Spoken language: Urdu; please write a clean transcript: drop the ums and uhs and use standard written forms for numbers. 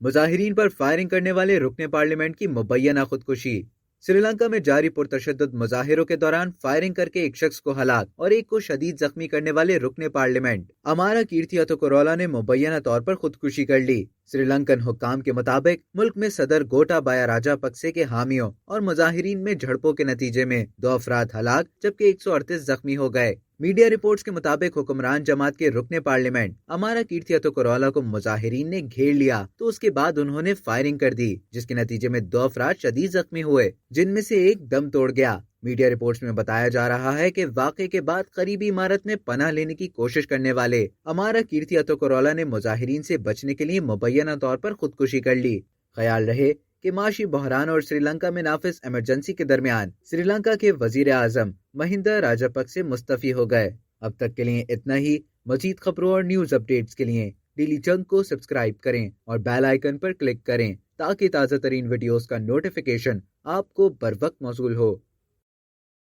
مظاہرین پر فائرنگ کرنے والے رکن پارلیمنٹ کی مبینہ خودکشی۔ سری لنکا میں جاری پرتشدد مظاہروں کے دوران فائرنگ کر کے ایک شخص کو ہلاک اور ایک کو شدید زخمی کرنے والے رکن پارلیمنٹ امارا کیرتی اتوکرولا نے مبینہ طور پر خودکشی کر لی۔ سری لنکن حکام کے مطابق ملک میں صدر گوٹا بایا راجا پکسے کے حامیوں اور مظاہرین میں جھڑپوں کے نتیجے میں 2 افراد ہلاک جبکہ 138 زخمی ہو گئے۔ میڈیا رپورٹس کے مطابق حکمران جماعت کے رکن پارلیمنٹ امارا کیرتی اتوکرولا کو مظاہرین نے گھیر لیا تو اس کے بعد انہوں نے فائرنگ کر دی، جس کے نتیجے میں 2 افراد شدید زخمی ہوئے جن میں سے ایک دم توڑ گیا۔ میڈیا رپورٹس میں بتایا جا رہا ہے کہ واقعے کے بعد قریبی عمارت میں پناہ لینے کی کوشش کرنے والے امارا کیرتی اتوکرولا نے مظاہرین سے بچنے کے لیے مبینہ طور پر خودکشی کر لی۔ خیال رہے کہ معاشی بحران اور سری لنکا میں نافذ ایمرجنسی کے درمیان سری لنکا کے وزیر اعظم مہندا راجاپکسے مستعفی ہو گئے۔ اب تک کے لیے اتنا ہی۔ مزید خبروں اور نیوز اپڈیٹس کے لیے ڈیلی چنک کو سبسکرائب کریں اور بیل آئیکن پر کلک کریں تاکہ تازہ ترین ویڈیوز کا نوٹیفیکیشن آپ کو بر وقت موصول ہو۔